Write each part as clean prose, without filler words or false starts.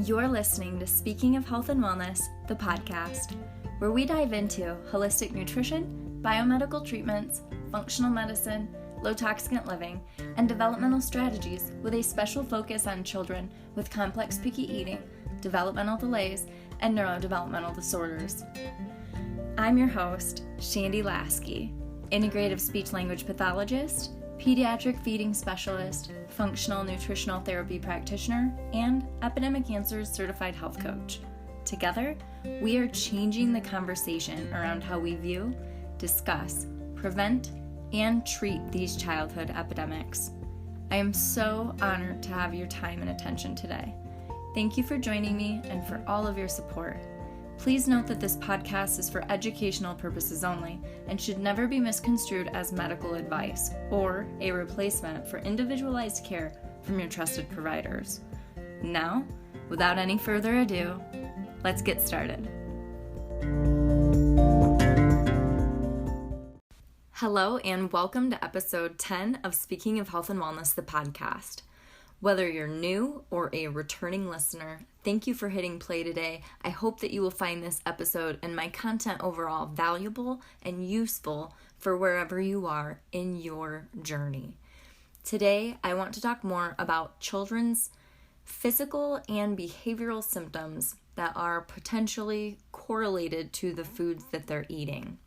You're listening to Speaking of Health and Wellness, the podcast, where we dive into holistic nutrition, biomedical treatments, functional medicine, low toxicant living, and developmental strategies with a special focus on children with complex picky eating, developmental delays, and neurodevelopmental disorders. I'm your host, Shandy Lasky, integrative speech-language pathologist, pediatric feeding specialist, functional nutritional therapy practitioner, and Epidemic Answers certified health coach. Together, we are changing the conversation around how we view, discuss, prevent, and treat these childhood epidemics. I am so honored to have your time and attention today. Thank you for joining me and for all of your support. Please note that this podcast is for educational purposes only and should never be misconstrued as medical advice or a replacement for individualized care from your trusted providers. Now, without any further ado, let's get started. Hello and welcome to episode 10 of Speaking of Health and Wellness, the podcast. Whether you're new or a returning listener, thank you for hitting play today. I hope that you will find this episode and my content overall valuable and useful for wherever you are in your journey. Today, I want to talk more about children's physical and behavioral symptoms that are potentially correlated to the foods that they're eating.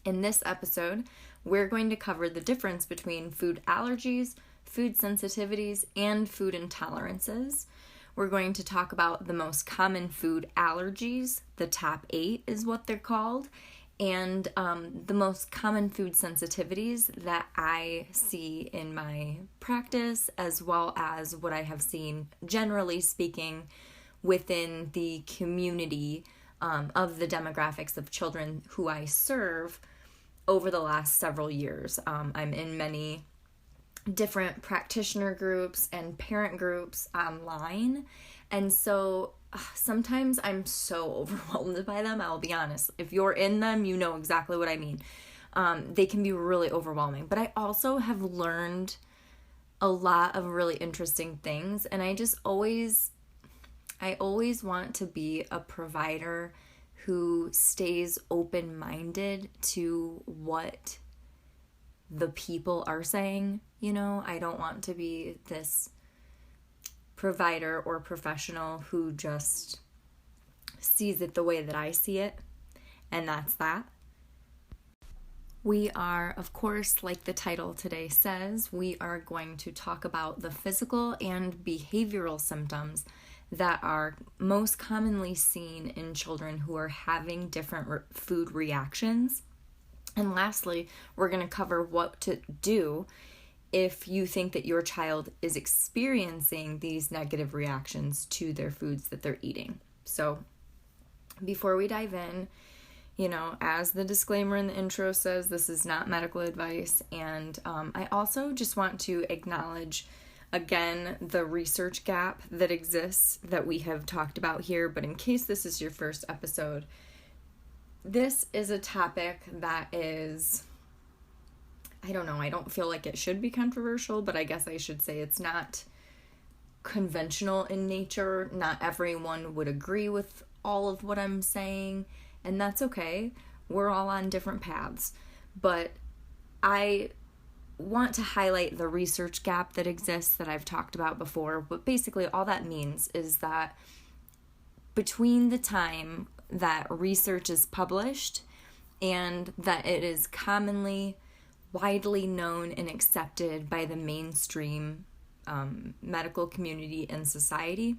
In this episode, we're going to cover the difference between food allergies, food sensitivities, and food intolerances. We're going to talk about the most common food allergies, the top 8 is what they're called, and the most common food sensitivities that I see in my practice, as well as what I have seen, generally speaking, within the community of the demographics of children who I serve over the last several years. I'm in many different practitioner groups and parent groups online, and so sometimes I'm so overwhelmed by them. I'll be honest, if you're in them, you know exactly what I mean. They can be really overwhelming, but I also have learned a lot of really interesting things, and I always want to be a provider who stays open-minded to what the people are saying. You know, I don't want to be this provider or professional who just sees it the way that I see it, and that's that. We are, of course, like the title today says, we are going to talk about the physical and behavioral symptoms that are most commonly seen in children who are having different food reactions. And lastly, we're going to cover what to do if you think that your child is experiencing these negative reactions to their foods that they're eating. So before we dive in, you know, as the disclaimer in the intro says, this is not medical advice. And I also just want to acknowledge, again, the research gap that exists that we have talked about here. But in case this is your first episode, this is a topic that is, I don't feel like it should be controversial, but I guess I should say it's not conventional in nature. Not everyone would agree with all of what I'm saying, and that's okay. We're all on different paths, but I want to highlight the research gap that exists that I've talked about before. But basically all that means is that between the time that research is published and that it is commonly, widely known and accepted by the mainstream medical community and society,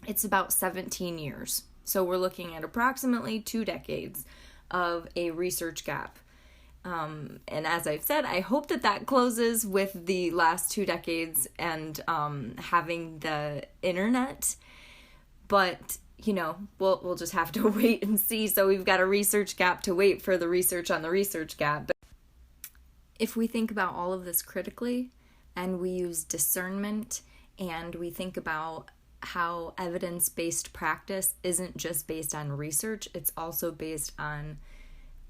it's about 17 years. So we're looking at approximately 2 decades of a research gap. And as I've said, I hope that closes with the last 2 decades and having the internet. But you know, we'll just have to wait and see. So we've got a research gap to wait for the research on the research gap. But if we think about all of this critically and we use discernment and we think about how evidence-based practice isn't just based on research, it's also based on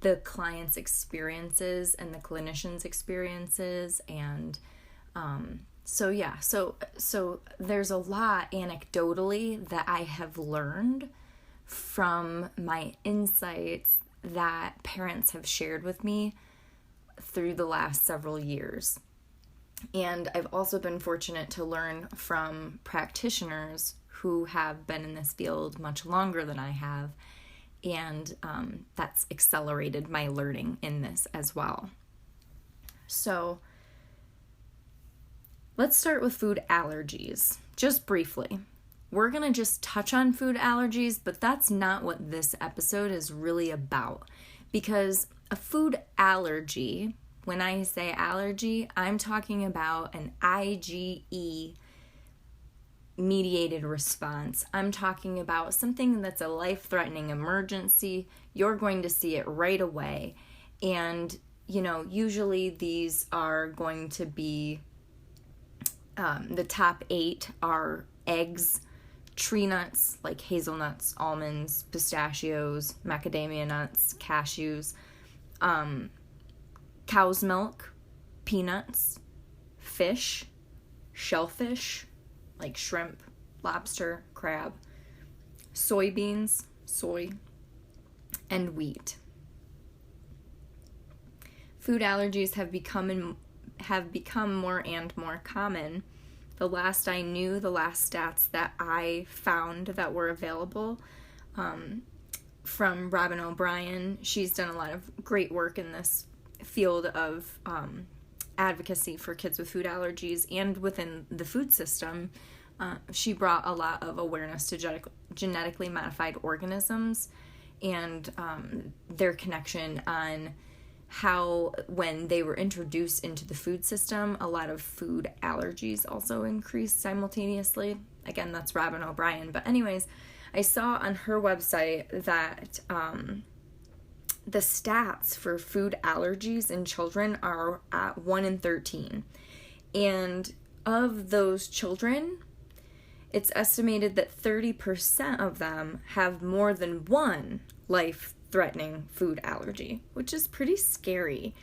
the client's experiences and the clinician's experiences and So there's a lot anecdotally that I have learned from my insights that parents have shared with me through the last several years. And I've also been fortunate to learn from practitioners who have been in this field much longer than I have, and that's accelerated my learning in this as well. So let's start with food allergies, just briefly. We're going to just touch on food allergies, but that's not what this episode is really about. Because a food allergy, when I say allergy, I'm talking about an IgE mediated response. I'm talking about something that's a life-threatening emergency. You're going to see it right away. And, usually these are going to be, the top 8 are eggs, tree nuts like hazelnuts, almonds, pistachios, macadamia nuts, cashews, cow's milk, peanuts, fish, shellfish like shrimp, lobster, crab, soybeans, soy, and wheat. Food allergies have become more and more common. The last I knew, the last stats that I found that were available from Robin O'Brien, she's done a lot of great work in this field of advocacy for kids with food allergies and within the food system. She brought a lot of awareness to genetically modified organisms and their connection on how, when they were introduced into the food system, a lot of food allergies also increased simultaneously. Again, that's Robin O'Brien. But anyways, I saw on her website that the stats for food allergies in children are at 1 in 13. And of those children, it's estimated that 30% of them have more than one life-threatening food allergy, which is pretty scary.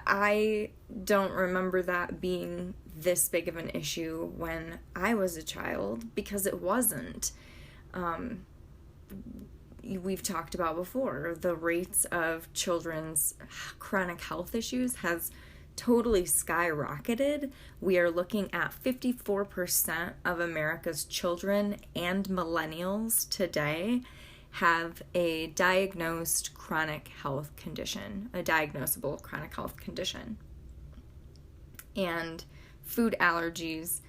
I don't remember that being this big of an issue when I was a child, because it wasn't. We've talked about before, the rates of children's chronic health issues has totally skyrocketed. We are looking at 54% of America's children and millennials today have a diagnosed chronic health condition, a diagnosable chronic health condition. And food allergies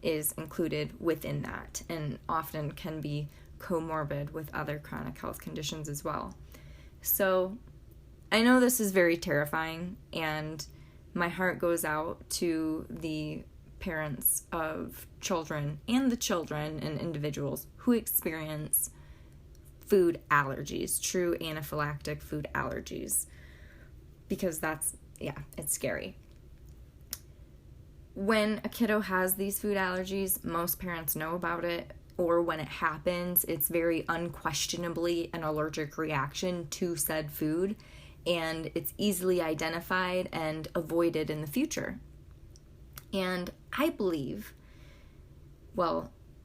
is included within that and often can be comorbid with other chronic health conditions as well. So I know this is very terrifying, and my heart goes out to the parents of children and the children and individuals who experience food allergies, true anaphylactic food allergies, because it's scary. When a kiddo has these food allergies, most parents know about it, or when it happens, it's very unquestionably an allergic reaction to said food, and it's easily identified and avoided in the future. And I believe,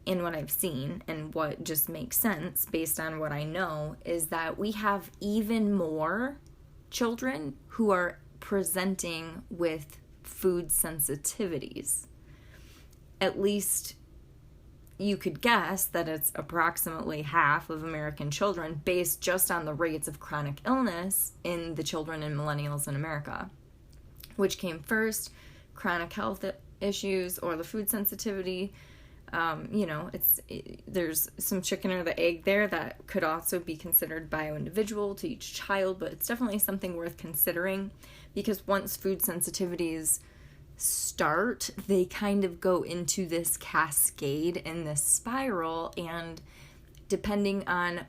in what I've seen and what just makes sense based on what I know, is that we have even more children who are presenting with food sensitivities. At least you could guess that it's approximately half of American children based just on the rates of chronic illness in the children and millennials in America. Which came first, chronic health issues or the food sensitivity? There's some chicken or the egg there that could also be considered bio-individual to each child, but it's definitely something worth considering, because once food sensitivities start, they kind of go into this cascade and this spiral, and depending on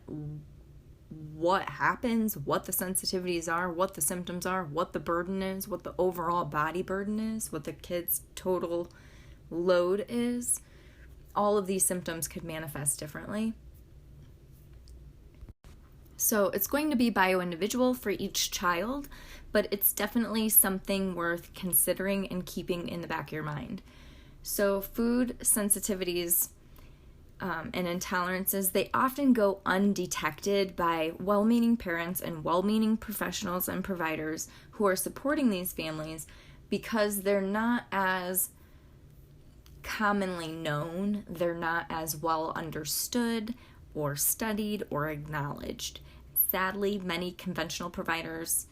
what happens, what the sensitivities are, what the symptoms are, what the burden is, what the overall body burden is, what the kid's total load is, all of these symptoms could manifest differently. So it's going to be bio-individual for each child, but it's definitely something worth considering and keeping in the back of your mind. So food sensitivities and intolerances, they often go undetected by well-meaning parents and well-meaning professionals and providers who are supporting these families because they're not as commonly known, they're not as well understood or studied or acknowledged. Sadly, many conventional providers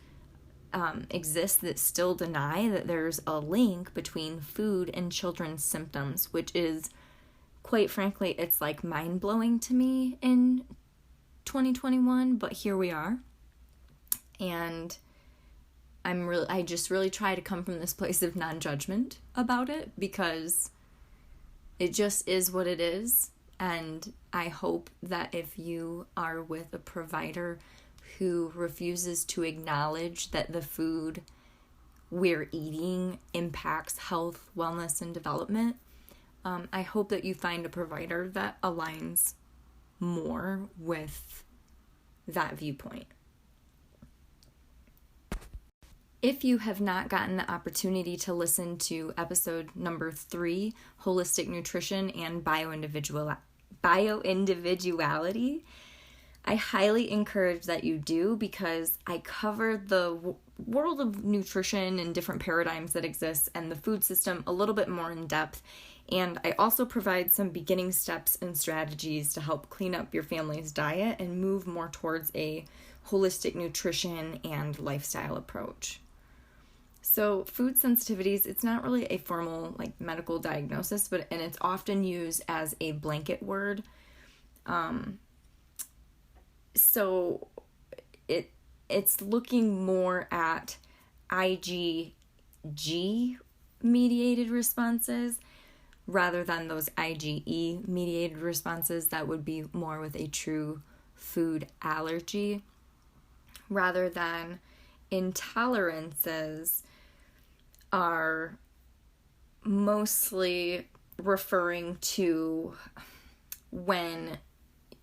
exist that still deny that there's a link between food and children's symptoms, which is, quite frankly, it's like mind-blowing to me in 2021, but here we are. And I just really try to come from this place of non-judgment about it because it just is what it is. And I hope that if you are with a provider who refuses to acknowledge that the food we're eating impacts health, wellness, and development, I hope that you find a provider that aligns more with that viewpoint. If you have not gotten the opportunity to listen to episode number 3, Holistic Nutrition and Bioindividuality, I highly encourage that you do because I cover the world of nutrition and different paradigms that exist and the food system a little bit more in depth. And I also provide some beginning steps and strategies to help clean up your family's diet and move more towards a holistic nutrition and lifestyle approach. So food sensitivities, it's not really a formal medical diagnosis, and it's often used as a blanket word. So it's looking more at IgG mediated responses rather than those IgE mediated responses that would be more with a true food allergy, rather than intolerances are mostly referring to when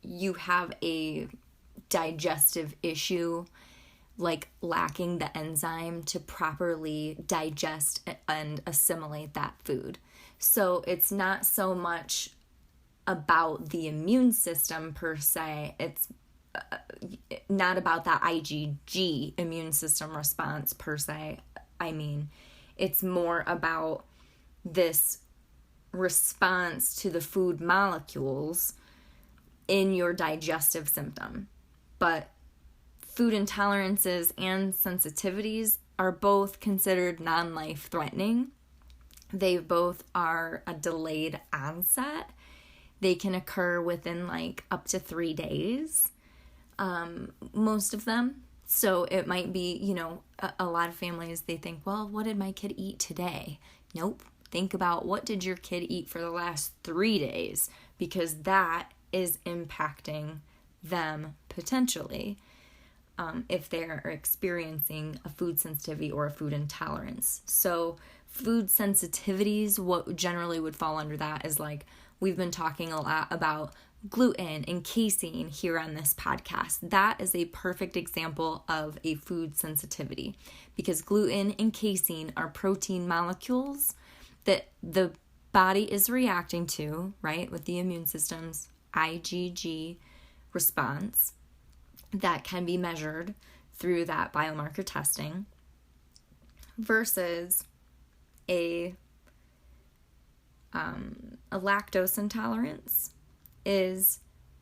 you have a digestive issue, like lacking the enzyme to properly digest and assimilate that food. So it's not so much about the immune system per se. It's not about that IgG immune system response per se. I mean, it's more about this response to the food molecules in your digestive symptom. But food intolerances and sensitivities are both considered non-life threatening. They both are a delayed onset. They can occur within up to 3 days, most of them. So it might be, a lot of families, they think, well, what did my kid eat today? Nope. Think about what did your kid eat for the last 3 days, because that is impacting them potentially if they're experiencing a food sensitivity or a food intolerance. So food sensitivities, what generally would fall under that is we've been talking a lot about gluten and casein here on this podcast. That is a perfect example of a food sensitivity because gluten and casein are protein molecules that the body is reacting to, right, with the immune system's IgG response that can be measured through that biomarker testing versus a lactose intolerance is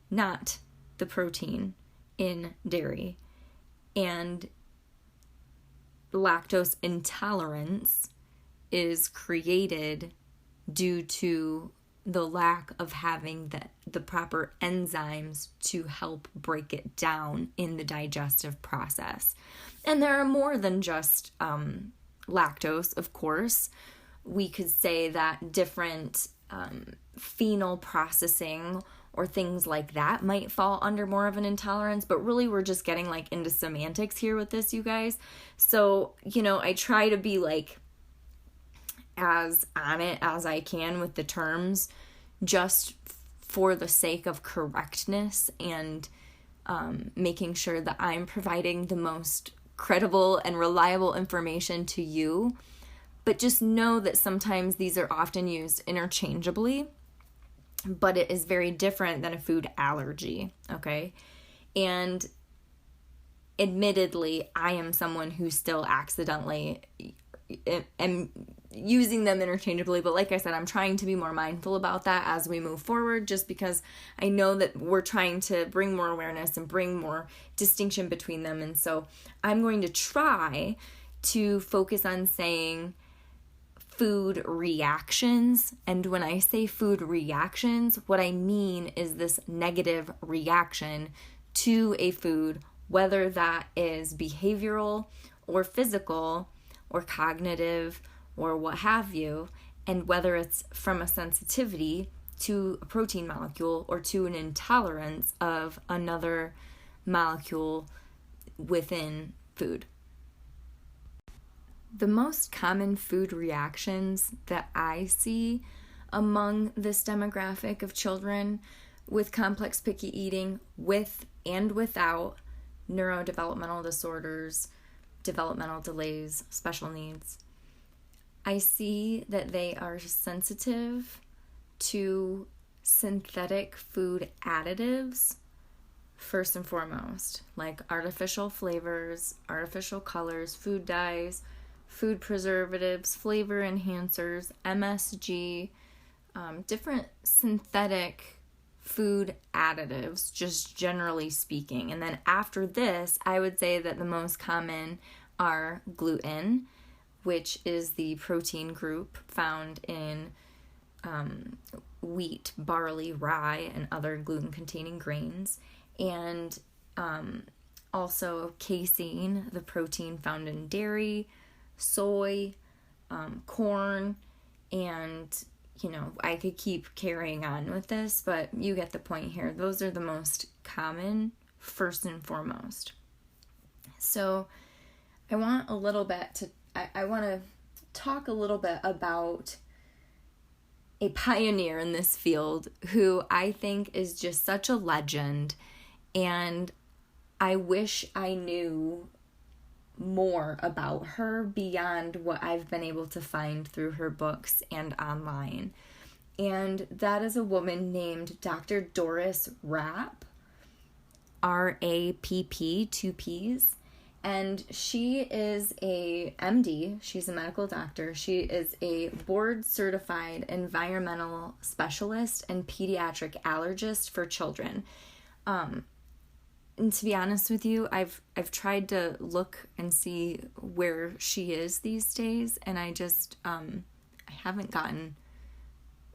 not the protein in dairy, and lactose intolerance is created due to the lack of having the proper enzymes to help break it down in the digestive process. And there are more than just lactose, of course. We could say that different phenol processing or things like that might fall under more of an intolerance, but really we're just getting into semantics here with this, you guys. So, I try to be as on it as I can with the terms just for the sake of correctness and making sure that I'm providing the most credible and reliable information to you. But just know that sometimes these are often used interchangeably, but it is very different than a food allergy, okay? And admittedly, I am someone who still accidentally am using them interchangeably, but like I said, I'm trying to be more mindful about that as we move forward, just because I know that we're trying to bring more awareness and bring more distinction between them. And so I'm going to try to focus on saying food reactions. And when I say food reactions, what I mean is this negative reaction to a food, whether that is behavioral or physical or cognitive or what have you, and whether it's from a sensitivity to a protein molecule or to an intolerance of another molecule within food. The most common food reactions that I see among this demographic of children with complex picky eating, with and without neurodevelopmental disorders, developmental delays, special needs, I see that they are sensitive to synthetic food additives, first and foremost, like artificial flavors, artificial colors, food dyes, food preservatives, flavor enhancers, MSG, different synthetic food additives, just generally speaking. And then after this, I would say that the most common are gluten, which is the protein group found in wheat, barley, rye, and other gluten-containing grains, and also casein, the protein found in dairy, soy, corn, and I could keep carrying on with this, but you get the point here. Those are the most common, first and foremost. So I want to talk a little bit about a pioneer in this field who I think is just such a legend, and I wish I knew more about her beyond what I've been able to find through her books and online. And that is a woman named Dr. Doris Rapp, R-A-P-P, 2 P's. And she is a MD, she's a medical doctor. She is a board-certified environmental specialist and pediatric allergist for children. And to be honest with you, I've tried to look and see where she is these days, and I haven't gotten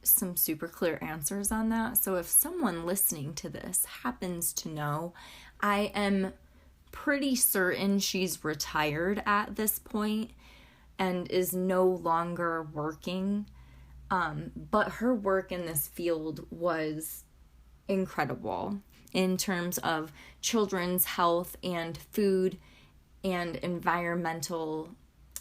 some super clear answers on that. So if someone listening to this happens to know, I am pretty certain she's retired at this point and is no longer working. But her work in this field was incredible in terms of children's health and food and environmental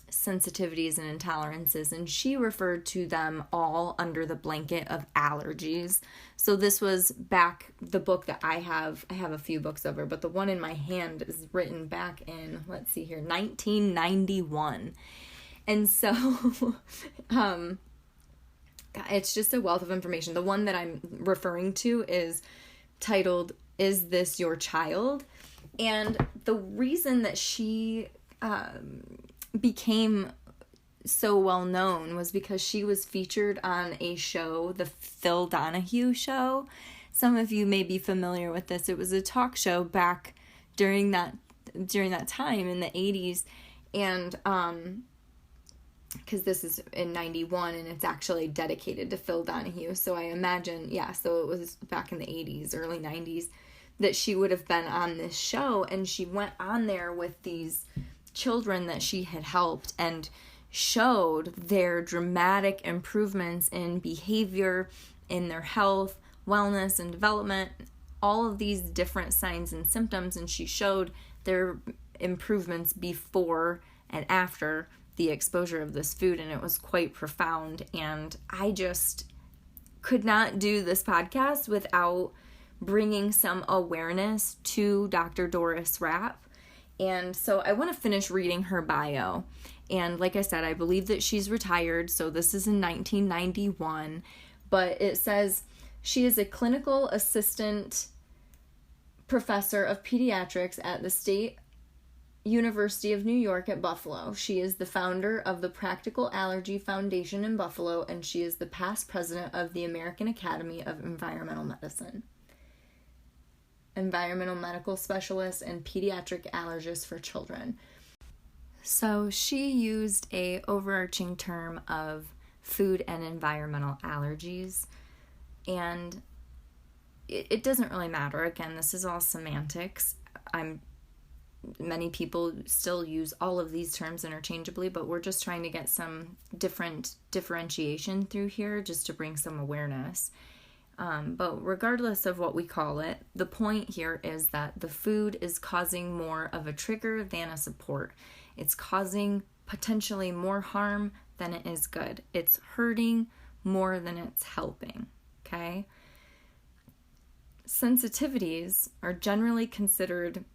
sensitivities and intolerances, and she referred to them all under the blanket of allergies. So this was back, the book that I have a few books over, but the one in my hand is written back in, 1991. And so it's just a wealth of information. The one that I'm referring to is titled, "Is This Your Child?" And the reason that she became so well known was because she was featured on a show, the Phil Donahue Show. Some of you may be familiar with this. It was a talk show back during that time in the 80s, and because this is in 91 and it's actually dedicated to Phil Donahue. So I imagine, so it was back in the 80s, early 90s, that she would have been on this show, and she went on there with these children that she had helped and showed their dramatic improvements in behavior, in their health, wellness, and development, all of these different signs and symptoms, and she showed their improvements before and after the exposure of this food, and it was quite profound. And I just could not do this podcast without bringing some awareness to Dr. Doris Rapp And so I want to finish reading her bio. And like I said, I believe that she's retired, so this is in 1991. But it says she is a clinical assistant professor of pediatrics at the State University of New York at Buffalo. She is the founder of the Practical Allergy Foundation in Buffalo, and she is the past president of the American Academy of Environmental Medicine. Environmental medical specialist and pediatric allergist for children. So she used a overarching term of food and environmental allergies, and it doesn't really matter. Again, this is all semantics. Many people still use all of these terms interchangeably, but we're just trying to get some different differentiation through here just to bring some awareness. But regardless of what we call it, the point here is that the food is causing more of a trigger than a support. It's causing potentially more harm than it is good. It's hurting more than it's helping, okay? Sensitivities are generally considered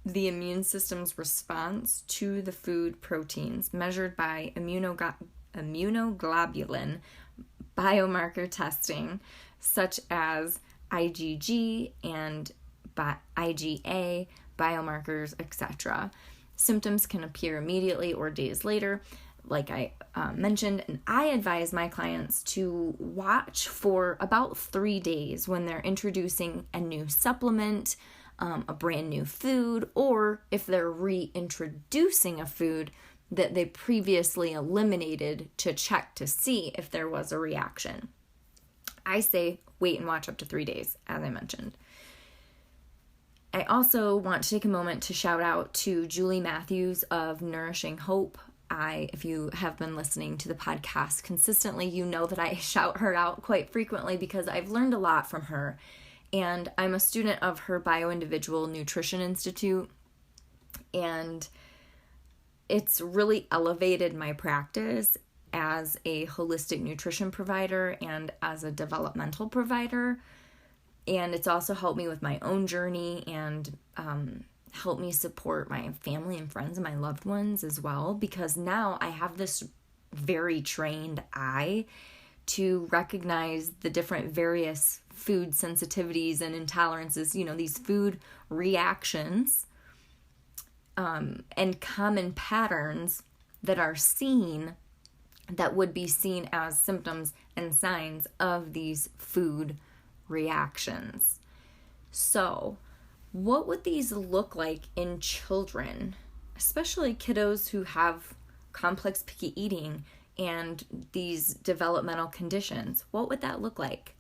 the immune system's response to the food proteins measured by immunoglobulin biomarker testing, such as IgG and IgA biomarkers, etc. Symptoms can appear immediately or days later, like I mentioned, and I advise my clients to watch for about 3 days when they're introducing a new supplement, a brand new food, or if they're reintroducing a food that they previously eliminated, to check to see if there was a reaction. I say wait and watch up to 3 days, as I mentioned. I also want to take a moment to shout out to Julie Matthews of Nourishing Hope. If you have been listening to the podcast consistently, you know that I shout her out quite frequently because I've learned a lot from her. And I'm a student of her Bio-Individual Nutrition Institute, and it's really elevated my practice as a holistic nutrition provider and as a developmental provider. And it's also helped me with my own journey and helped me support my family and friends and my loved ones as well, because now I have this very trained eye to recognize the different various food sensitivities and intolerances, these food reactions, and common patterns that are seen, that would be seen as symptoms and signs of these food reactions. So, what would these look like in children, especially kiddos who have complex picky eating and these developmental conditions? What would that look like?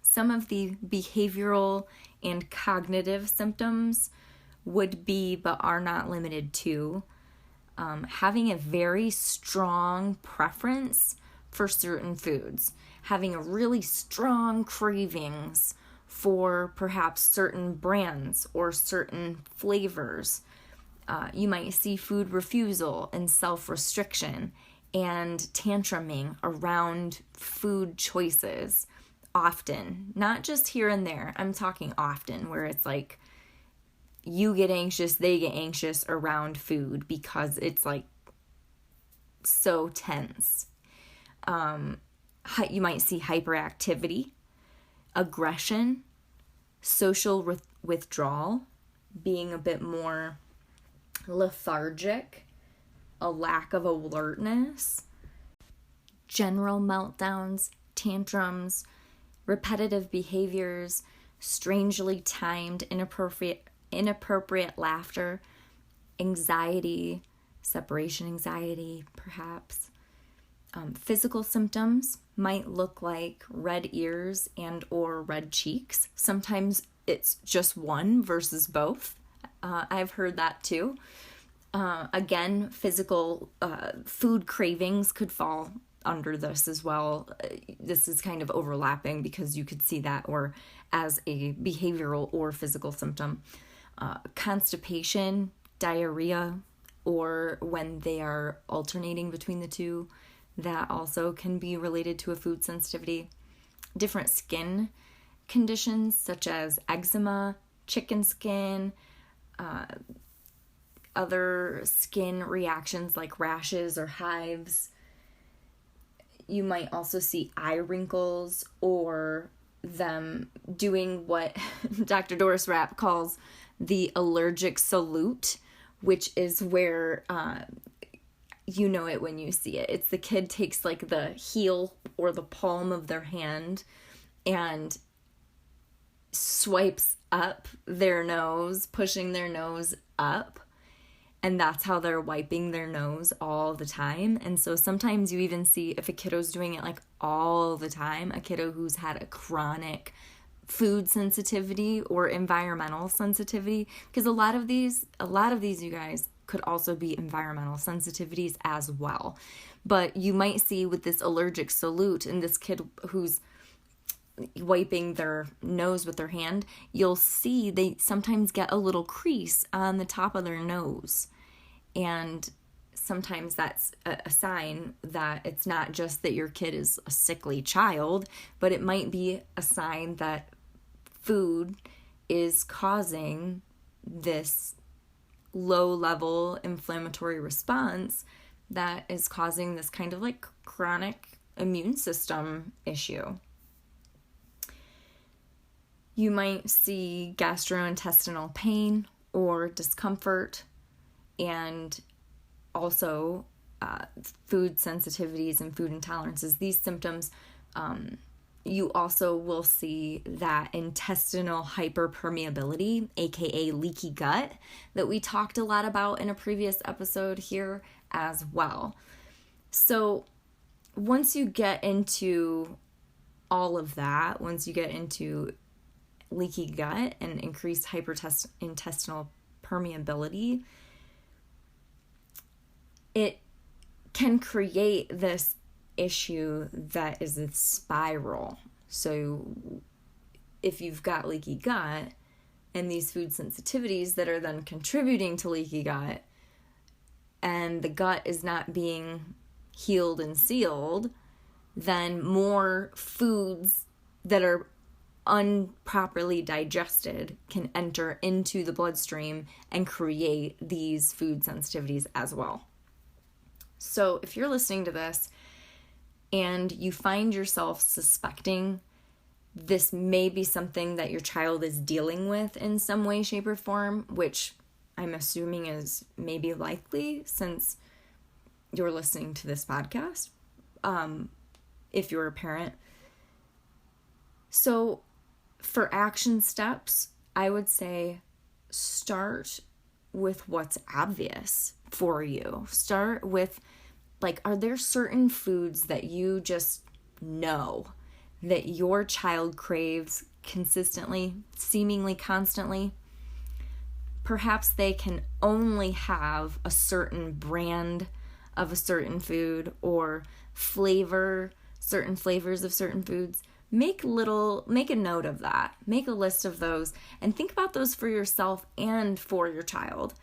Some of the behavioral and cognitive symptoms would be, but are not limited to, having a very strong preference for certain foods, having a really strong cravings for perhaps certain brands or certain flavors. You might see food refusal and self-restriction and tantruming around food choices often, not just here and there. I'm talking often, where it's like you get anxious, they get anxious around food because it's like so tense. You might see hyperactivity, aggression, social withdrawal, being a bit more lethargic, a lack of alertness, general meltdowns, tantrums, repetitive behaviors, strangely timed, inappropriate laughter, anxiety, separation anxiety, perhaps. Physical symptoms might look like red ears and or red cheeks. Sometimes it's just one versus both. I've heard that too. Again, physical food cravings could fall under this as well. This is kind of overlapping because you could see that or as a behavioral or physical symptom. Constipation, diarrhea, or when they are alternating between the two, that also can be related to a food sensitivity. Different skin conditions such as eczema, chicken skin, other skin reactions like rashes or hives. You might also see eye wrinkles or them doing what Dr. Doris Rapp calls the allergic salute, which is where you know it when you see it. It's the kid takes like the heel or the palm of their hand and swipes up their nose, pushing their nose up. And that's how they're wiping their nose all the time. And so sometimes you even see if a kiddo's doing it like all the time, a kiddo who's had a chronic food sensitivity or environmental sensitivity, because a lot of these you guys could also be environmental sensitivities as well. But you might see with this allergic salute and this kid who's wiping their nose with their hand, you'll see they sometimes get a little crease on the top of their nose. And sometimes that's a sign that it's not just that your kid is a sickly child, but it might be a sign that food is causing this low-level inflammatory response that is causing this kind of like chronic immune system issue. You might see gastrointestinal pain or discomfort, and also food sensitivities and food intolerances. These symptoms, you also will see that intestinal hyperpermeability, aka leaky gut, that we talked a lot about in a previous episode here as well. So once you get into all of that, once you get into leaky gut and increased intestinal permeability, it can create this issue that is a spiral. So if you've got leaky gut and these food sensitivities that are then contributing to leaky gut, and the gut is not being healed and sealed, then more foods that are improperly digested can enter into the bloodstream and create these food sensitivities as well. So if you're listening to this and you find yourself suspecting this may be something that your child is dealing with in some way, shape, or form, which I'm assuming is maybe likely since you're listening to this podcast, if you're a parent. So for action steps, I would say start with what's obvious for you. Start with, like, are there certain foods that you just know that your child craves consistently, seemingly constantly? Perhaps they can only have a certain brand of a certain food or certain flavors of certain foods. Make a note of that. Make a list of those and think about those for yourself and for your child.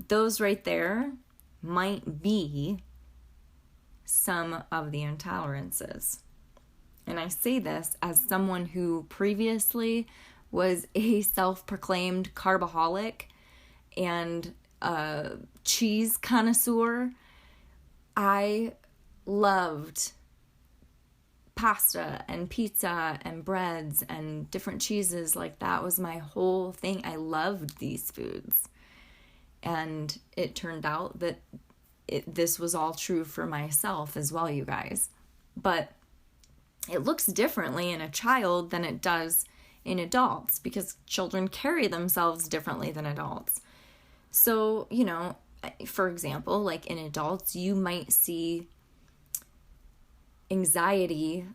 Those right there might be some of the intolerances. And I say this as someone who previously was a self-proclaimed carbaholic and a cheese connoisseur. I loved pasta and pizza and breads and different cheeses. Like, that was my whole thing. I loved these foods. And it turned out that this was all true for myself as well, you guys. But it looks differently in a child than it does in adults because children carry themselves differently than adults. So, for example, like in adults, you might see anxiety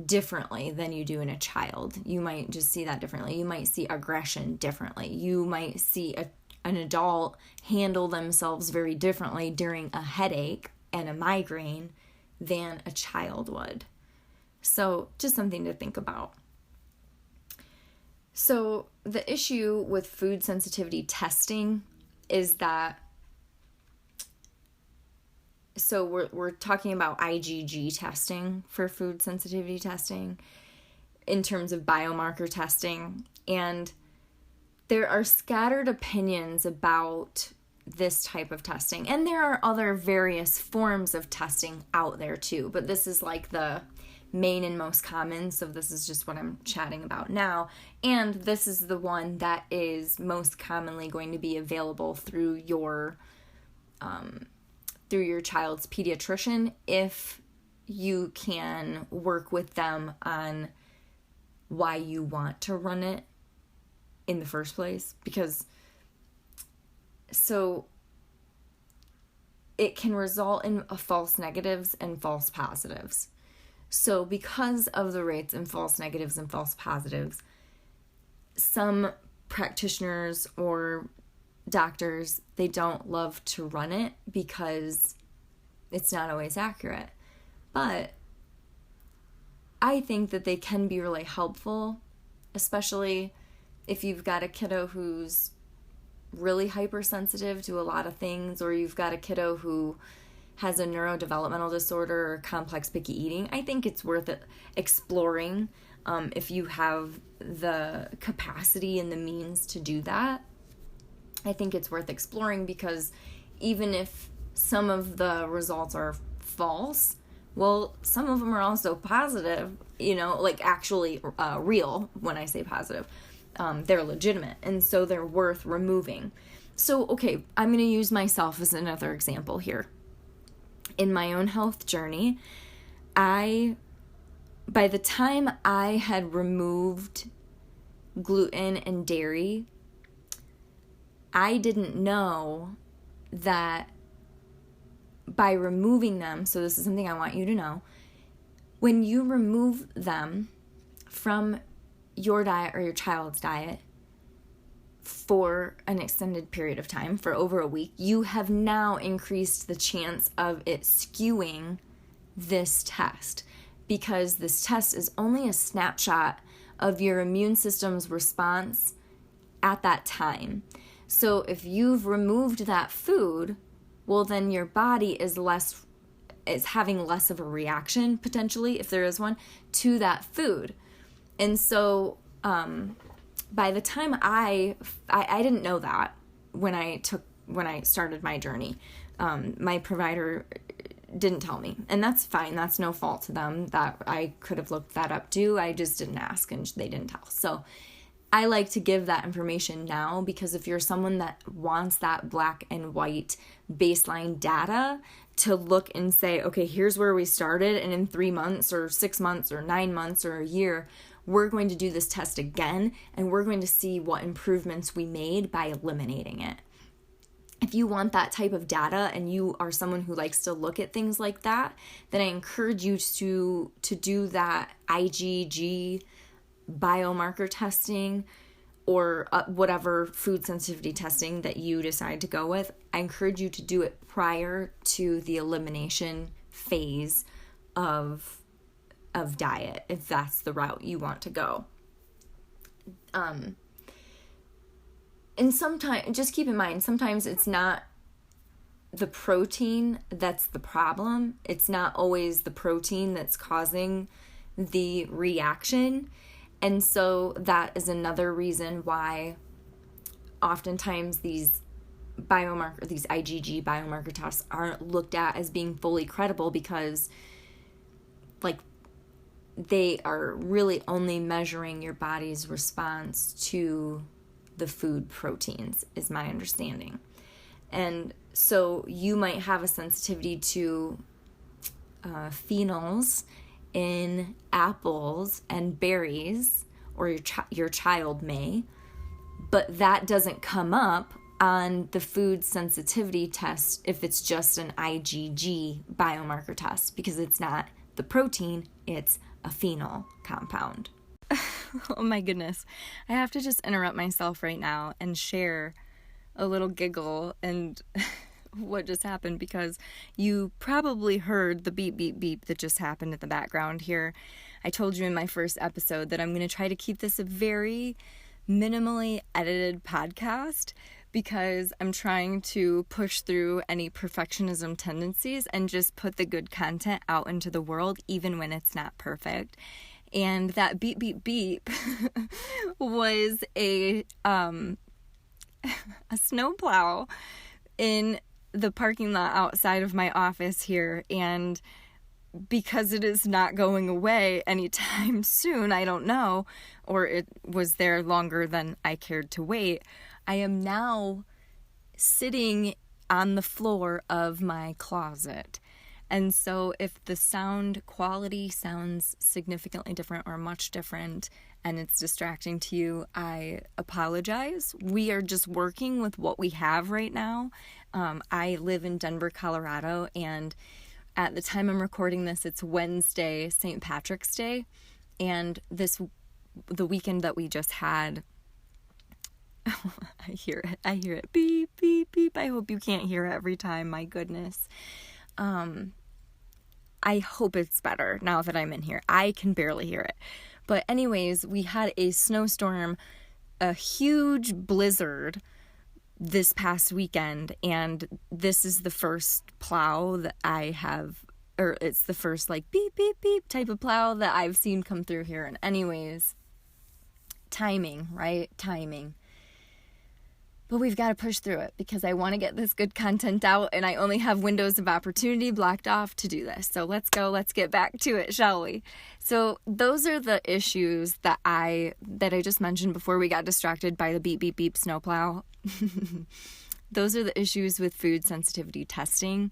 differently than you do in a child. You might just see that differently. You might see aggression differently. You might see an adult handle themselves very differently during a headache and a migraine than a child would. So just something to think about. So the issue with food sensitivity testing is that, so we're talking about IgG testing for food sensitivity testing in terms of biomarker testing. And there are scattered opinions about this type of testing. And there are other various forms of testing out there too, but this is like the main and most common, so this is just what I'm chatting about now. And this is the one that is most commonly going to be available through your child's pediatrician if you can work with them on why you want to run it in the first place. Because so it can result in false negatives and false positives. So because of the rates in false negatives and false positives, some practitioners or doctors, they don't love to run it because it's not always accurate. But I think that they can be really helpful, especially if you've got a kiddo who's really hypersensitive to a lot of things, or you've got a kiddo who has a neurodevelopmental disorder or complex picky eating. I think it's worth it exploring if you have the capacity and the means to do that. I think it's worth exploring because even if some of the results are false, well, some of them are also positive, like actually real. When I say positive, they're legitimate, and so they're worth removing. So, okay, I'm going to use myself as another example here. In my own health journey, by the time I had removed gluten and dairy, I didn't know that by removing them, so this is something I want you to know, when you remove them from your diet or your child's diet for an extended period of time, for over a week, you have now increased the chance of it skewing this test, because this test is only a snapshot of your immune system's response at that time. So if you've removed that food, well, then your body is having less of a reaction, potentially, if there is one, to that food. And so by the time I didn't know that when I started my journey. My provider didn't tell me, and that's fine. That's no fault to them. That I could have looked that up too. I just didn't ask, and they didn't tell. So I like to give that information now, because if you're someone that wants that black and white baseline data to look and say, okay, here's where we started, and in 3 months or 6 months or 9 months or a year, we're going to do this test again, and we're going to see what improvements we made by eliminating it. If you want that type of data and you are someone who likes to look at things like that, then I encourage you to do that IgG biomarker testing, or whatever food sensitivity testing that you decide to go with. I encourage you to do it prior to the elimination phase of diet, if that's the route you want to go. And sometimes, just keep in mind, sometimes it's not the protein that's the problem. It's not always the protein that's causing the reaction. And so that is another reason why oftentimes these IgG biomarker tests aren't looked at as being fully credible, because they are really only measuring your body's response to the food proteins, is my understanding. And so you might have a sensitivity to phenols in apples and berries, or your child may, but that doesn't come up on the food sensitivity test if it's just an IgG biomarker test, because it's not the protein, it's a phenol compound. Oh my goodness. I have to just interrupt myself right now and share a little giggle and what just happened, because you probably heard the beep, beep, beep that just happened in the background here. I told you in my first episode that I'm going to try to keep this a very minimally edited podcast, because I'm trying to push through any perfectionism tendencies and just put the good content out into the world, even when it's not perfect. And that beep, beep, beep was a a snowplow in the parking lot outside of my office here, and because it is not going away anytime soon, I don't know, or it was there longer than I cared to wait, I am now sitting on the floor of my closet. And so if the sound quality sounds significantly different or much different and it's distracting to you, I apologize. We are just working with what we have right now. I live in Denver, Colorado, and at the time I'm recording this, it's Wednesday, St. Patrick's Day, and the weekend that we just had, I hear it, beep, beep, beep. I hope you can't hear it every time, my goodness. I hope it's better now that I'm in here. I can barely hear it. But anyways, we had a snowstorm, a huge blizzard this past weekend, and this is the first plow that I have, or it's the first like beep, beep, beep type of plow that I've seen come through here. And anyways, timing, right? Timing. But we've got to push through it because I want to get this good content out, and I only have windows of opportunity blocked off to do this. So let's get back to it, shall we? So those are the issues that I just mentioned before we got distracted by the beep, beep, beep snowplow. Those are the issues with food sensitivity testing.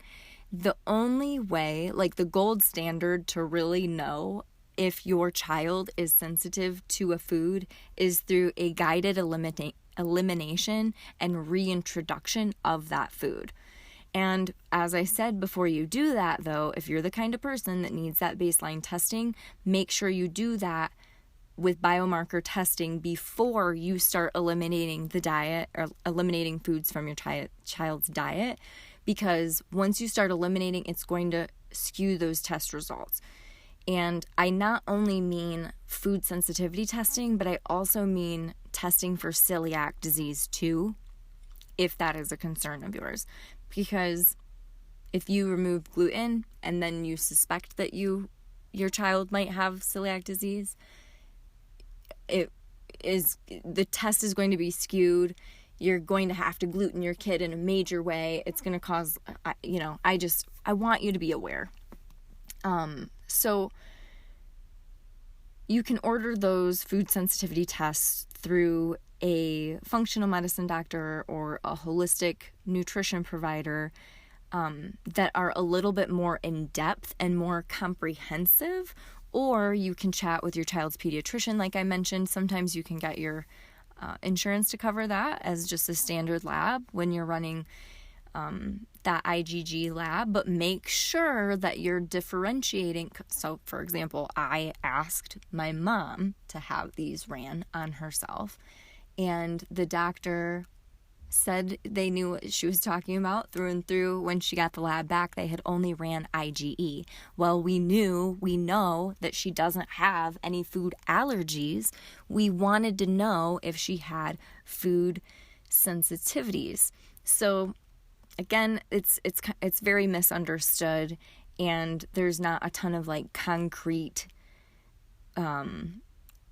The only way, like the gold standard to really know if your child is sensitive to a food is through a guided elimination and reintroduction of that food. And as I said, before you do that, though, if you're the kind of person that needs that baseline testing, make sure you do that with biomarker testing before you start eliminating the diet or eliminating foods from your child's diet, because once you start eliminating, it's going to skew those test results. And I not only mean food sensitivity testing, but I also mean testing for celiac disease too, if that is a concern of yours. Because if you remove gluten and then you suspect that your child might have celiac disease, the test is going to be skewed. You're going to have to gluten your kid in a major way. It's going to cause, I want you to be aware. So you can order those food sensitivity tests through a functional medicine doctor or a holistic nutrition provider that are a little bit more in-depth and more comprehensive, or you can chat with your child's pediatrician. Like I mentioned, sometimes you can get your insurance to cover that as just a standard lab when you're running that IgG lab, but make sure that you're differentiating. So, for example, I asked my mom to have these ran on herself, and the doctor said they knew what she was talking about through and through. When she got the lab back, they had only ran IgE. Well, we know that she doesn't have any food allergies. We wanted to know if she had food sensitivities. So again, it's very misunderstood, and there's not a ton of like concrete,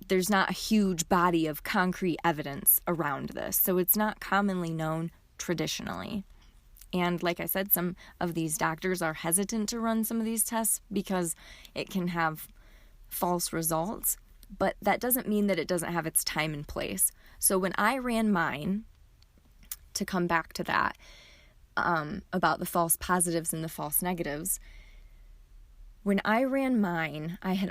there's not a huge body of concrete evidence around this. So it's not commonly known traditionally. And like I said, some of these doctors are hesitant to run some of these tests because it can have false results, but that doesn't mean that it doesn't have its time and place. So when I ran mine, to come back to that, about the false positives and the false negatives. When I ran mine, I had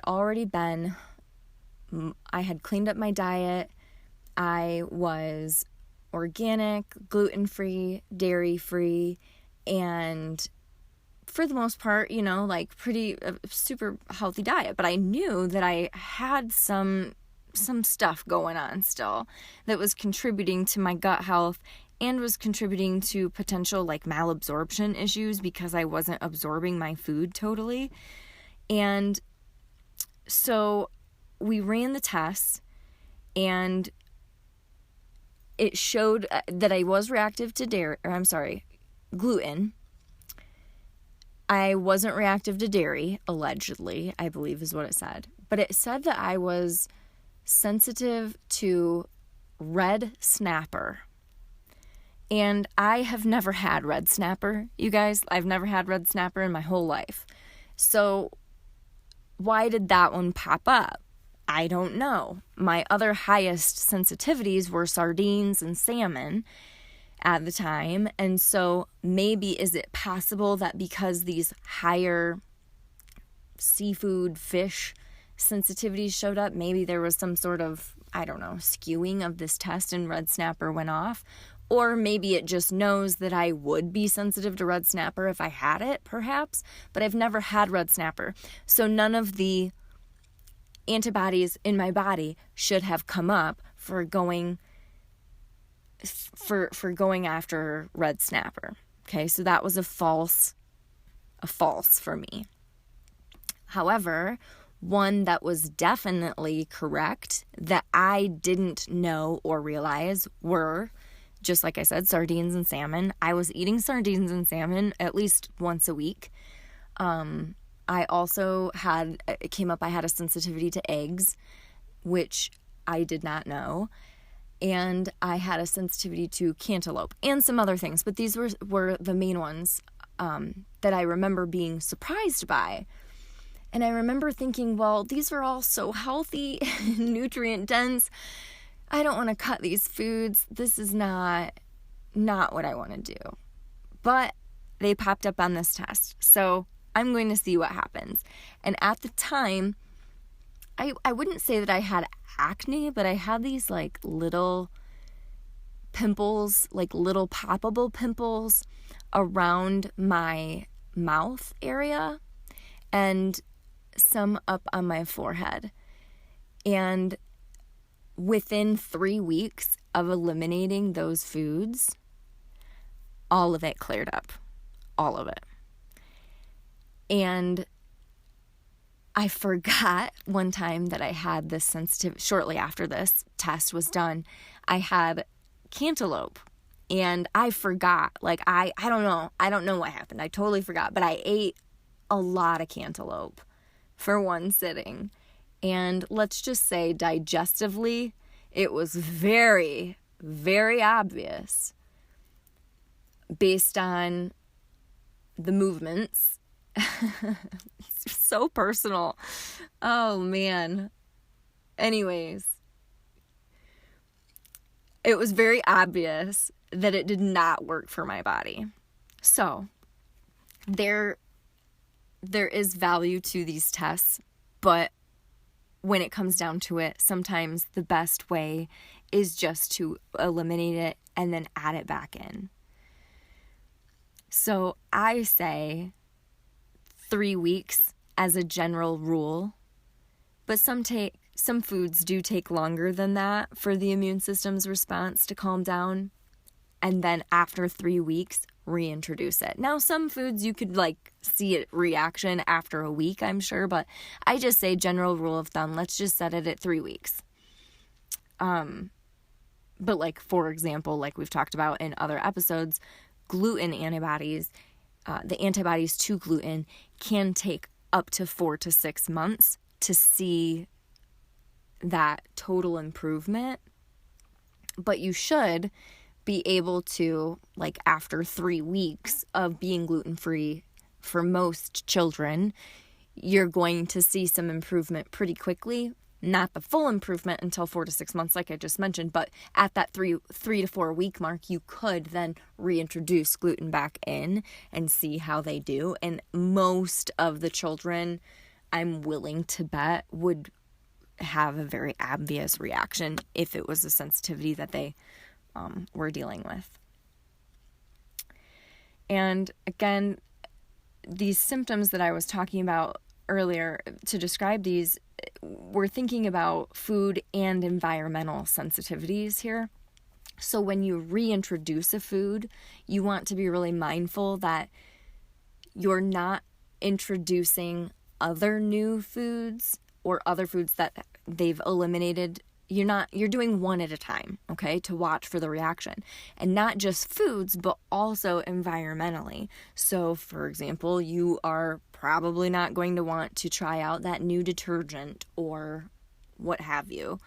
cleaned up my diet. I was organic, gluten-free, dairy-free, and for the most part, like pretty super healthy diet. But I knew that I had some stuff going on still that was contributing to my gut health and was contributing to potential like malabsorption issues because I wasn't absorbing my food totally. And so we ran the tests, and it showed that I was reactive to gluten. I wasn't reactive to dairy, allegedly, I believe is what it said. But it said that I was sensitive to red snapper. And I have never had red snapper, you guys. I've never had red snapper in my whole life. So why did that one pop up? I don't know. My other highest sensitivities were sardines and salmon at the time. And so maybe is it possible that because these higher seafood, fish sensitivities showed up, maybe there was some sort of, I don't know, skewing of this test and red snapper went off? Or maybe it just knows that I would be sensitive to red snapper if I had it, perhaps. But I've never had red snapper. So none of the antibodies in my body should have come up for going after red snapper. Okay, so that was a false for me. However, one that was definitely correct that I didn't know or realize were, just like I said, sardines and salmon. I was eating sardines and salmon at least once a week. I also had a sensitivity to eggs, which I did not know. And I had a sensitivity to cantaloupe and some other things. But these were the main ones that I remember being surprised by. And I remember thinking, well, these are all so healthy, nutrient dense. I don't want to cut these foods. This is not what I want to do. But they popped up on this test. So I'm going to see what happens. And at the time, I wouldn't say that I had acne, but I had these like little pimples, like little poppable pimples around my mouth area and some up on my forehead. And within 3 weeks of eliminating those foods, all of it cleared up. All of it. And I forgot one time that I had this sensitive, shortly after this test was done, I had cantaloupe. And I forgot, like I don't know what happened. I totally forgot, but I ate a lot of cantaloupe for one sitting. And let's just say digestively, it was very, very obvious based on the movements. It's so personal. Oh, man. Anyways, it was very obvious that it did not work for my body. So there is value to these tests, but when it comes down to it, sometimes the best way is just to eliminate it and then add it back in. So I say 3 weeks as a general rule, but some foods do take longer than that for the immune system's response to calm down, and then after 3 weeks, reintroduce it. Now, some foods you could like see a reaction after a week, I'm sure, but I just say general rule of thumb, let's just set it at 3 weeks. But like, for example, like we've talked about in other episodes, gluten antibodies, the antibodies to gluten can take up to 4 to 6 months to see that total improvement. But you should be able to, like after 3 weeks of being gluten-free for most children, you're going to see some improvement pretty quickly. Not the full improvement until 4 to 6 months, like I just mentioned, but at that 3 to 4 week mark, you could then reintroduce gluten back in and see how they do. And most of the children, I'm willing to bet, would have a very obvious reaction if it was a sensitivity that they were dealing with. And again, these symptoms that I was talking about earlier to describe these, we're thinking about food and environmental sensitivities here. So when you reintroduce a food, you want to be really mindful that you're not introducing other new foods or other foods that they've eliminated. You're doing one at a time, okay, to watch for the reaction. And not just foods, but also environmentally. So, for example, you are probably not going to want to try out that new detergent or what have you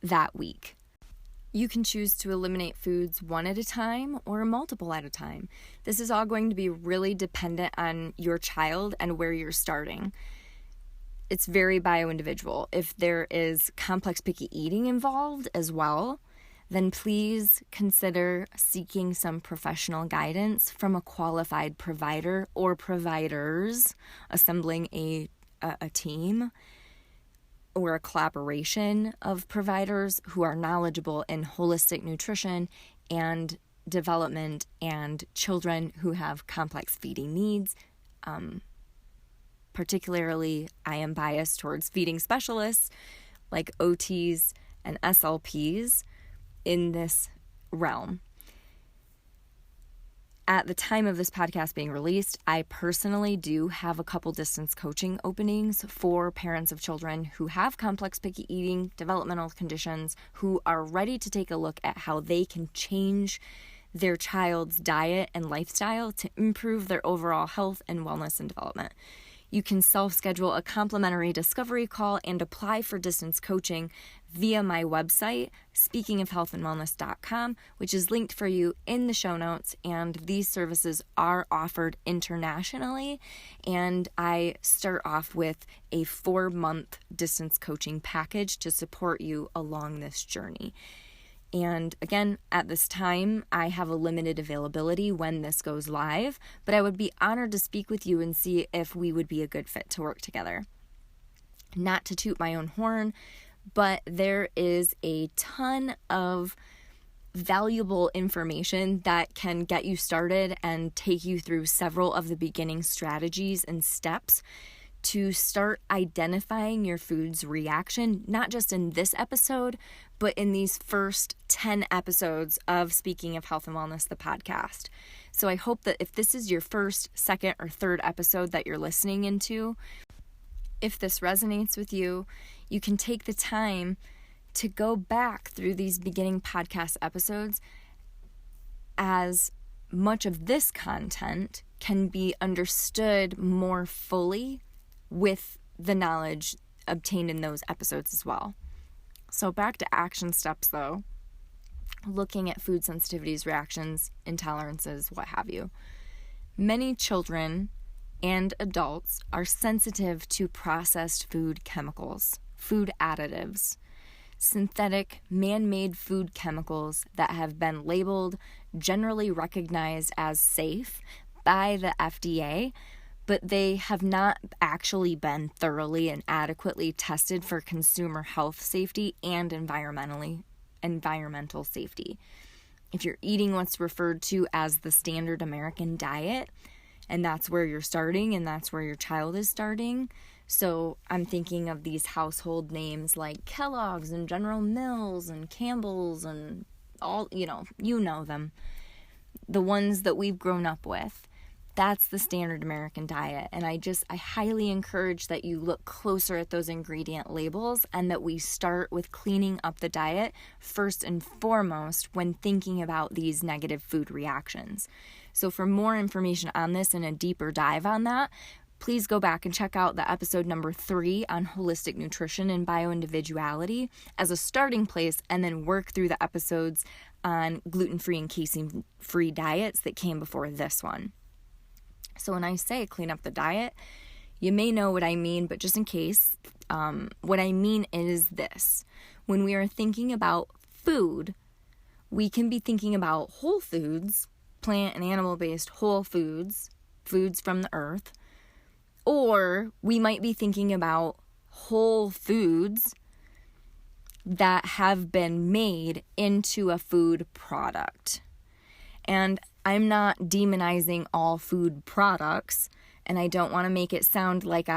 that week. You can choose to eliminate foods one at a time or multiple at a time. This is all going to be really dependent on your child and where you're starting. It's very bio-individual. If there is complex picky eating involved as well, then please consider seeking some professional guidance from a qualified provider or providers, assembling a team or a collaboration of providers who are knowledgeable in holistic nutrition and development and children who have complex feeding needs. Particularly, I am biased towards feeding specialists like OTs and SLPs in this realm. At the time of this podcast being released, I personally do have a couple distance coaching openings for parents of children who have complex picky eating, developmental conditions, who are ready to take a look at how they can change their child's diet and lifestyle to improve their overall health and wellness and development. You can self-schedule a complimentary discovery call and apply for distance coaching via my website, speakingofhealthandwellness.com, which is linked for you in the show notes. And these services are offered internationally. And I start off with a 4-month distance coaching package to support you along this journey. And again, at this time, I have a limited availability when this goes live, but I would be honored to speak with you and see if we would be a good fit to work together. Not to toot my own horn, but there is a ton of valuable information that can get you started and take you through several of the beginning strategies and steps to start identifying your food's reaction, not just in this episode, but in these first 10 episodes of Speaking of Health and Wellness, the podcast. So I hope that if this is your first, second, or third episode that you're listening into, if this resonates with you, you can take the time to go back through these beginning podcast episodes, as much of this content can be understood more fully with the knowledge obtained in those episodes as well. So back to action steps though, looking at food sensitivities, reactions, intolerances, what have you. Many children and adults are sensitive to processed food chemicals, food additives, synthetic, man-made food chemicals that have been labeled, generally recognized as safe by the FDA, but they have not actually been thoroughly and adequately tested for consumer health safety and environmental safety. If you're eating what's referred to as the standard American diet, and that's where you're starting and that's where your child is starting, so I'm thinking of these household names like Kellogg's and General Mills and Campbell's and all, you know them, the ones that we've grown up with. That's the standard American diet. And I highly encourage that you look closer at those ingredient labels and that we start with cleaning up the diet first and foremost when thinking about these negative food reactions. So for more information on this and a deeper dive on that, please go back and check out the episode number 3 on holistic nutrition and bioindividuality as a starting place, and then work through the episodes on gluten-free and casein-free diets that came before this one. So when I say clean up the diet, you may know what I mean, but just in case, what I mean is this. When we are thinking about food, we can be thinking about whole foods, plant and animal-based whole foods, foods from the earth, or we might be thinking about whole foods that have been made into a food product. And I'm not demonizing all food products, and I don't want to make it sound like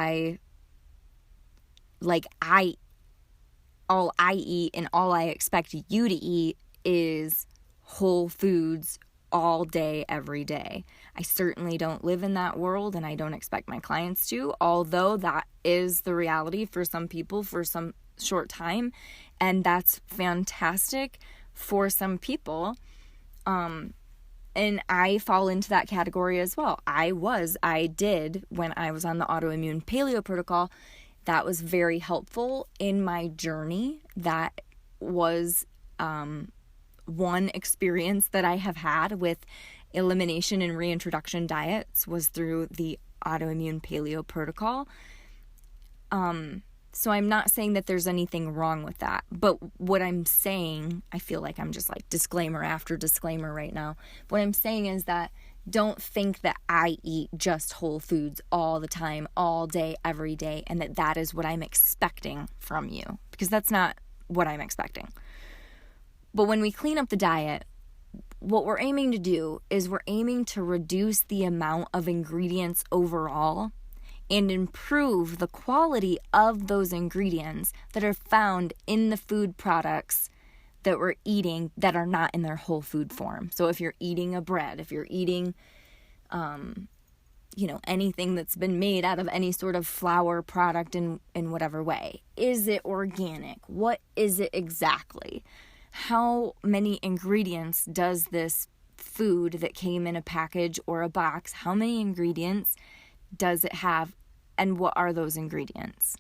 all I eat and all I expect you to eat is whole foods all day, every day. I certainly don't live in that world, and I don't expect my clients to, although that is the reality for some people for some short time, and that's fantastic for some people. And I fall into that category as well. I did when I was on the autoimmune paleo protocol. That was very helpful in my journey. That was one experience that I have had with elimination and reintroduction diets was through the autoimmune paleo protocol. So I'm not saying that there's anything wrong with that, but what I'm saying, I feel like I'm just like disclaimer after disclaimer right now. What I'm saying is that don't think that I eat just whole foods all the time, all day, every day, and that is what I'm expecting from you, because that's not what I'm expecting. But when we clean up the diet, what we're aiming to do is we're aiming to reduce the amount of ingredients overall and improve the quality of those ingredients that are found in the food products that we're eating that are not in their whole food form. So if you're eating a bread, if you're eating, anything that's been made out of any sort of flour product in whatever way, is it organic? What is it exactly? How many ingredients does this food that came in a package or a box, how many ingredients does it have, and what are those ingredients?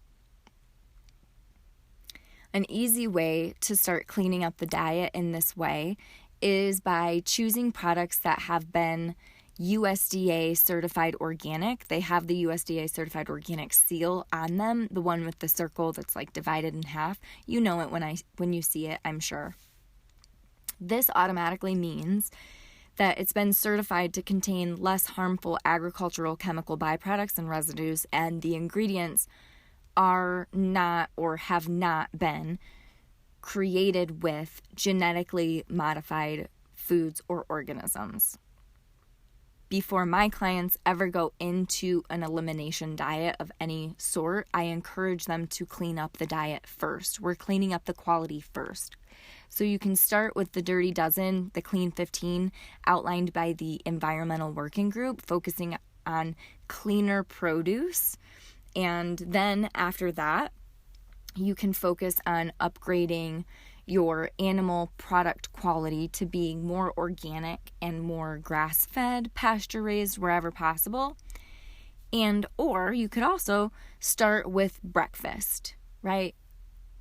An easy way to start cleaning up the diet in this way is by choosing products that have been USDA certified organic. They have the USDA certified organic seal on them, the one with the circle that's like divided in half. You know it when you see it, I'm sure. This automatically means that it's been certified to contain less harmful agricultural chemical byproducts and residues, and the ingredients are not or have not been created with genetically modified foods or organisms. Before my clients ever go into an elimination diet of any sort, I encourage them to clean up the diet first. We're cleaning up the quality first. So you can start with the Dirty Dozen, the Clean 15, outlined by the Environmental Working Group, focusing on cleaner produce. And then after that, you can focus on upgrading your animal product quality to being more organic and more grass-fed, pasture-raised wherever possible. And or you could also start with breakfast, right?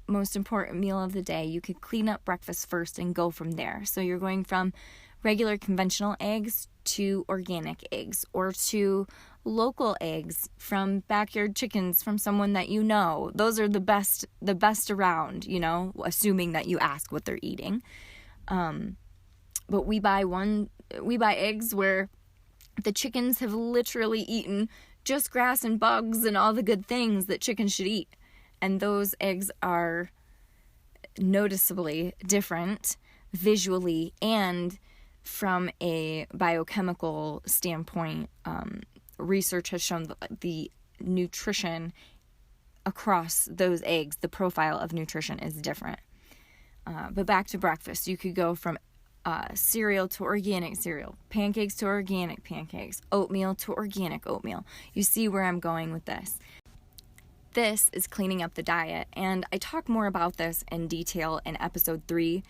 Most important meal of the day. You could clean up breakfast first and go from there. So you're going from regular conventional eggs to organic eggs, or to local eggs from backyard chickens from someone that you know. Those are the best around, assuming that you ask what they're eating. But we buy eggs where the chickens have literally eaten just grass and bugs and all the good things that chickens should eat. And those eggs are noticeably different visually and from a biochemical standpoint. Research has shown that the nutrition across those eggs, the profile of nutrition is different. But back to breakfast, you could go from cereal to organic cereal, pancakes to organic pancakes, oatmeal to organic oatmeal. You see where I'm going with this. This is cleaning up the diet, and I talk more about this in detail in episode 3,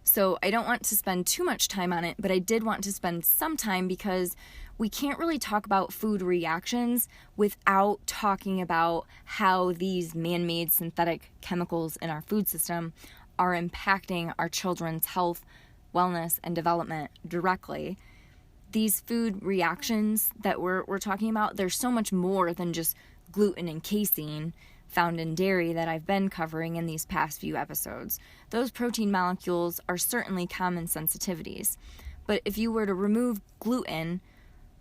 so I don't want to spend too much time on it, but I did want to spend some time because we can't really talk about food reactions without talking about how these man-made synthetic chemicals in our food system are impacting our children's health, wellness, and development directly. These food reactions that we're talking about, there's so much more than just gluten and casein found in dairy that I've been covering in these past few episodes. Those protein molecules are certainly common sensitivities, but if you were to remove gluten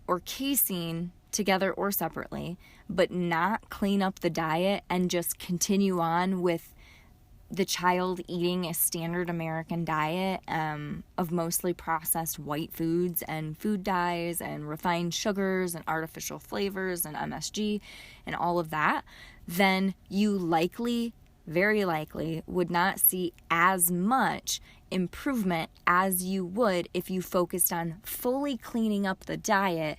or casein together or separately, but not clean up the diet and just continue on with the child eating a standard American diet of mostly processed white foods and food dyes and refined sugars and artificial flavors and MSG and all of that, then you very likely would not see as much improvement as you would if you focused on fully cleaning up the diet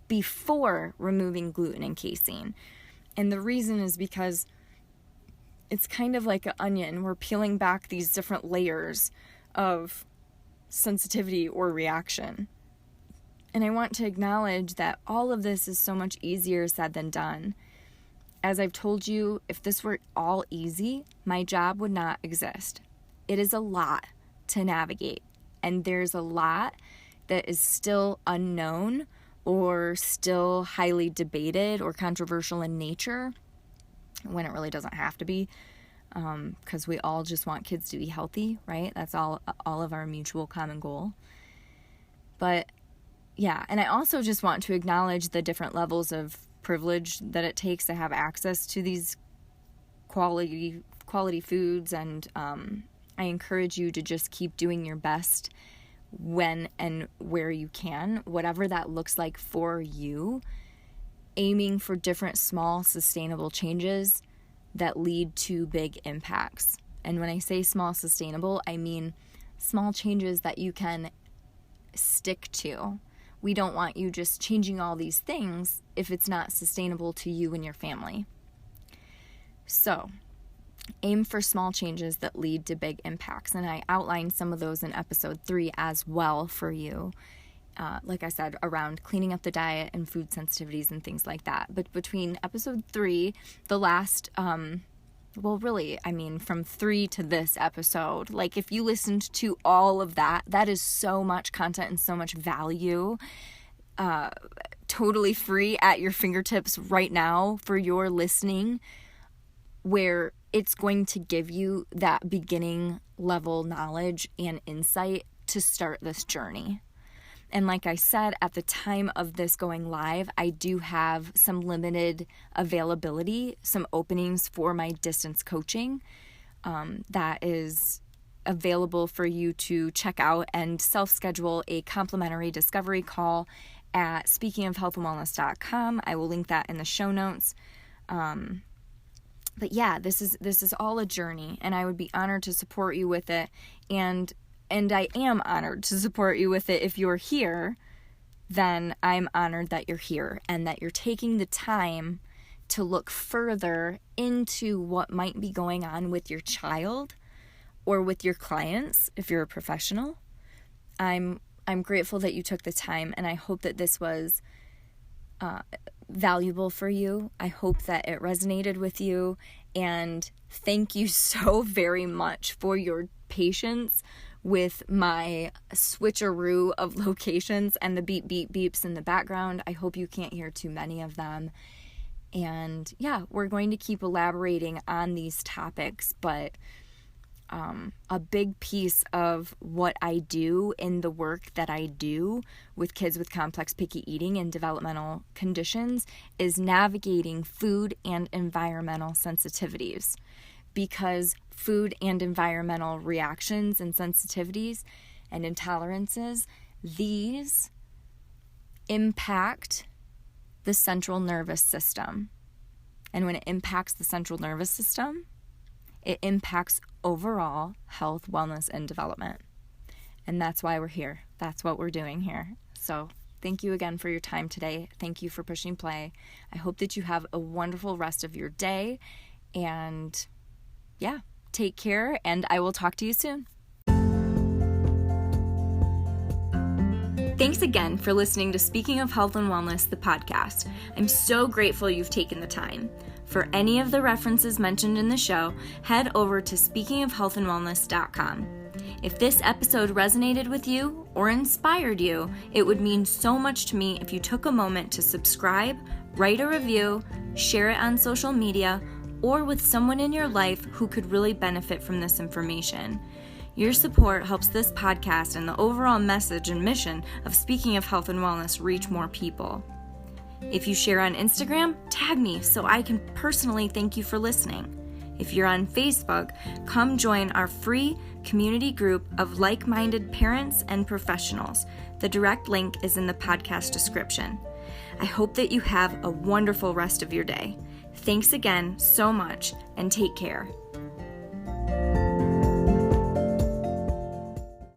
before removing gluten and casein. And the reason is because it's kind of like an onion. We're peeling back these different layers of sensitivity or reaction. And I want to acknowledge that all of this is so much easier said than done. As I've told you, if this were all easy, my job would not exist. It is a lot to navigate, And there's a lot that is still unknown or still highly debated or controversial in nature when it really doesn't have to be, because we all just want kids to be healthy, right? That's all of our mutual common goal. But yeah, and I also just want to acknowledge the different levels of privilege that it takes to have access to these quality foods, and I encourage you to just keep doing your best when and where you can, whatever that looks like for you, aiming for different small sustainable changes that lead to big impacts. And when I say small sustainable, I mean small changes that you can stick to. We don't want you just changing all these things if it's not sustainable to you and your family. So, aim for small changes that lead to big impacts. And I outlined some of those in episode 3 as well for you. Like I said, around cleaning up the diet and food sensitivities and things like that. But between episode 3, the last, from 3 to this episode, like if you listened to all of that, that is so much content and so much value, totally free at your fingertips right now for your listening, where it's going to give you that beginning level knowledge and insight to start this journey. And like I said, at the time of this going live, I do have some limited availability, some openings for my distance coaching that is available for you to check out and self-schedule a complimentary discovery call at speakingofhealthandwellness.com. I will link that in the show notes. But yeah, this is all a journey, and I would be honored to support you with it. And I am honored to support you with it. If you're here, then I'm honored that you're here and that you're taking the time to look further into what might be going on with your child or with your clients if you're a professional. I'm grateful that you took the time, and I hope that this was valuable for you. I hope that it resonated with you, and thank you so very much for your patience with my switcheroo of locations and the beep beep beeps in the background. I hope you can't hear too many of them. And yeah, we're going to keep elaborating on these topics, but a big piece of what I do in the work that I do with kids with complex picky eating and developmental conditions is navigating food and environmental sensitivities, because food and environmental reactions and sensitivities and intolerances, these impact the central nervous system. And when it impacts the central nervous system, it impacts overall health, wellness, and development. And that's why we're here. That's what we're doing here. So thank you again for your time today. Thank you for pushing play. I hope that you have a wonderful rest of your day. And yeah, take care, and I will talk to you soon. Thanks again for listening to Speaking of Health and Wellness, the podcast. I'm so grateful you've taken the time. For any of the references mentioned in the show, head over to speakingofhealthandwellness.com. If this episode resonated with you or inspired you, it would mean so much to me if you took a moment to subscribe, write a review, share it on social media, or with someone in your life who could really benefit from this information. Your support helps this podcast and the overall message and mission of Speaking of Health and Wellness reach more people. If you share on Instagram, tag me so I can personally thank you for listening. If you're on Facebook, come join our free community group of like-minded parents and professionals. The direct link is in the podcast description. I hope that you have a wonderful rest of your day. Thanks again so much, and take care.